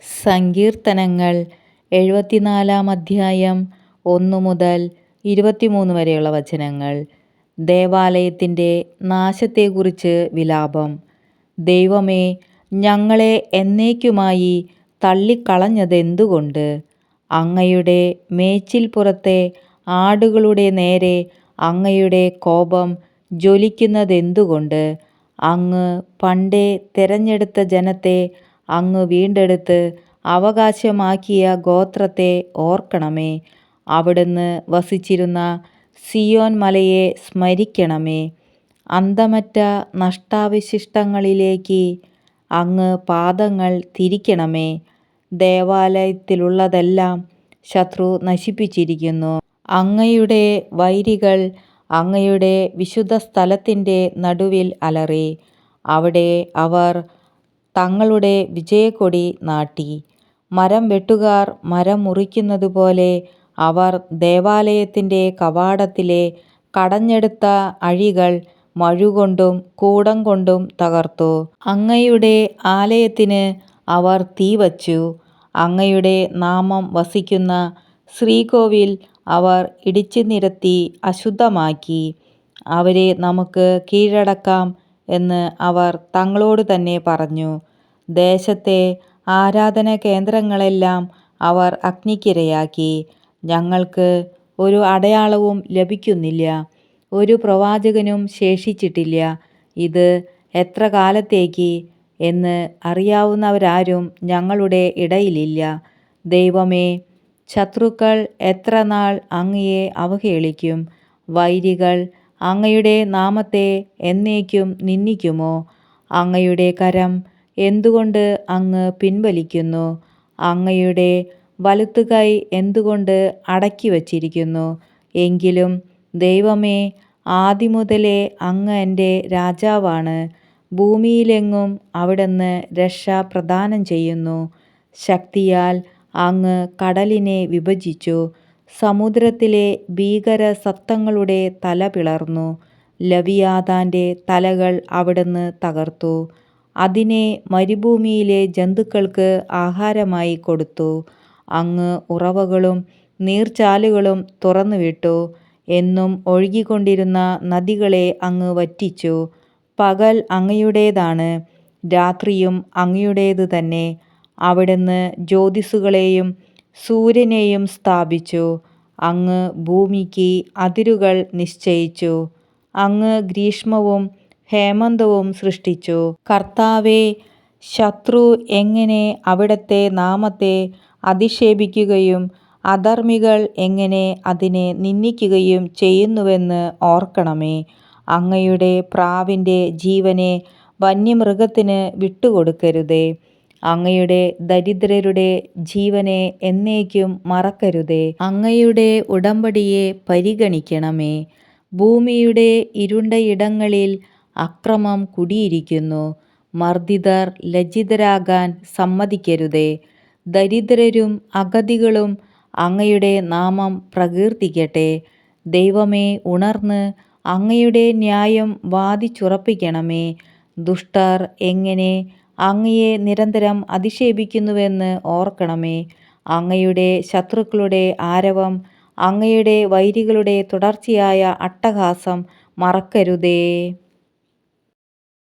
സങ്കീർത്തനങ്ങൾ 74 അധ്യായം 1 മുതൽ 23 വരെയുള്ള വചനങ്ങൾ. ദേവാലയത്തിൻ്റെ നാശത്തെക്കുറിച്ച് വിലാപം. ദൈവമേ, ഞങ്ങളെ എന്നേക്കുമായി തള്ളിക്കളഞ്ഞതെന്തുകൊണ്ട്? അങ്ങയുടെ മേച്ചിൽപ്പുറത്തെ ആടുകളുടെ നേരെ അങ്ങയുടെ കോപം ജ്വലിക്കുന്നതെന്തുകൊണ്ട്? അങ്ങ് പണ്ടേ തിരഞ്ഞെടുത്ത ജനത്തെ അങ്ങ് വീണ്ടെടുത്ത് അവകാശമാക്കിയ ഗോത്രത്തെ ഓർക്കണമേ. അവിടുന്ന് വസിച്ചിരുന്ന സിയോൻ മലയെ സ്മരിക്കണമേ. അന്തമറ്റ നഷ്ടാവശിഷ്ടങ്ങളിലേക്ക് അങ്ങ് പാദങ്ങൾ തിരിക്കണമേ. ദേവാലയത്തിലുള്ളതെല്ലാം ശത്രു നശിപ്പിച്ചിരിക്കുന്നു. അങ്ങയുടെ വൈരികൾ അങ്ങയുടെ വിശുദ്ധസ്ഥലത്തിൻ്റെ നടുവിൽ അലറി. അവിടെ അവർ തങ്ങളുടെ വിജയക്കൊടി നാട്ടി. മരം വെട്ടുകാർ മരം മുറിക്കുന്നതുപോലെ അവർ ദേവാലയത്തിൻ്റെ കവാടത്തിലെ കടഞ്ഞെടുത്ത അഴികൾ മഴുകൊണ്ടും കൂടം കൊണ്ടും തകർത്തു. അങ്ങയുടെ ആലയത്തിന് അവർ തീ വച്ചു. അങ്ങയുടെ നാമം വസിക്കുന്ന ശ്രീകോവിൽ അവർ ഇടിച്ചു നിരത്തി അശുദ്ധമാക്കി. അവരെ നമുക്ക് കീഴടക്കാം എന്ന് അവർ തങ്ങളോട് തന്നെ പറഞ്ഞു. ദേശത്തെ ആരാധന കേന്ദ്രങ്ങളെല്ലാം അവർ അഗ്നിക്കിരയാക്കി. ഞങ്ങൾക്ക് ഒരു അടയാളവും ലഭിക്കുന്നില്ല, ഒരു പ്രവാചകനും ശേഷിച്ചിട്ടില്ല. ഇത് എത്ര കാലത്തേക്ക് എന്ന് അറിയാവുന്നവരാരും ഞങ്ങളുടെ ഇടയിലില്ല. ദൈവമേ, ശത്രുക്കൾ എത്ര നാൾ അങ്ങയെ അവഹേളിക്കും? വൈരികൾ അങ്ങയുടെ നാമത്തെ എന്നേക്കും നിന്ദിക്കുമോ? അങ്ങയുടെ കരം എന്തുകൊണ്ട് അങ്ങ് പിൻവലിക്കുന്നു? അങ്ങയുടെ വലത്തുകൈ എന്തുകൊണ്ട് അടക്കി വച്ചിരിക്കുന്നു? എങ്കിലും ദൈവമേ, ആദിമുതലേ അങ്ങ് എൻ്റെ രാജാവാണ്. ഭൂമിയിലെങ്ങും അവിടുന്ന് രക്ഷ പ്രദാനം ചെയ്യുന്നു. ശക്തിയാൽ അങ്ങ് കടലിനെ വിഭജിച്ചു. സമുദ്രത്തിലെ ഭീകരസത്തങ്ങളുടെ തല പിളർന്നു. ലവിയാതാൻ്റെ തലകൾ അവിടുന്ന് തകർത്തു. അതിനെ മരുഭൂമിയിലെ ജന്തുക്കൾക്ക് ആഹാരമായി കൊടുത്തു. അങ്ങ് ഉറവകളും നീർച്ചാലുകളും തുറന്നുവിട്ടു. എന്നും ഒഴുകിക്കൊണ്ടിരുന്ന നദികളെ അങ്ങ് വറ്റിച്ചു. പകൽ അങ്ങയുടേതാണ്, രാത്രിയും അങ്ങയുടേത് തന്നെ. അവിടുന്ന് ജ്യോതിസ്സുകളെയും സൂര്യനെയും സ്ഥാപിച്ചു. അങ്ങ് ഭൂമിക്ക് അതിരുകൾ നിശ്ചയിച്ചു. അങ്ങ് ഗ്രീഷ്മവും ഹേമന്തവും സൃഷ്ടിച്ചു. കർത്താവേ, ശത്രു എങ്ങനെ അവിടുത്തെ നാമത്തെ അധിക്ഷേപിക്കുകയും അധർമ്മികൾ എങ്ങനെ അതിനെ നിന്ദിക്കുകയും ചെയ്യുന്നുവെന്ന് ഓർക്കണമേ. അങ്ങയുടെ പ്രാവിൻ്റെ ജീവനെ വന്യമൃഗത്തിന് വിട്ടുകൊടുക്കരുതേ. അങ്ങയുടെ ദരിദ്രരുടെ ജീവനെ എന്നേക്കും മറക്കരുതേ. അങ്ങയുടെ ഉടമ്പടിയെ പരിഗണിക്കണമേ. ഭൂമിയുടെ ഇരുണ്ടയിടങ്ങളിൽ അക്രമം കുടിയിരിക്കുന്നു. മർദ്ദിതർ ലജ്ജിതരാകാൻ സമ്മതിക്കരുതേ. ദരിദ്രരും അഗതികളും അങ്ങയുടെ നാമം പ്രകീർത്തിക്കട്ടെ. ദൈവമേ, ഉണർന്ന് അങ്ങയുടെ ന്യായം വാദിച്ചുറപ്പിക്കണമേ. ദുഷ്ടർ എങ്ങനെ അങ്ങയെ നിരന്തരം അധിക്ഷേപിക്കുന്നുവെന്ന് ഓർക്കണമേ. അങ്ങയുടെ ശത്രുക്കളുടെ ആരവം, അങ്ങയുടെ വൈരികളുടെ തുടർച്ചയായ അട്ടഹാസം മറക്കരുതേ.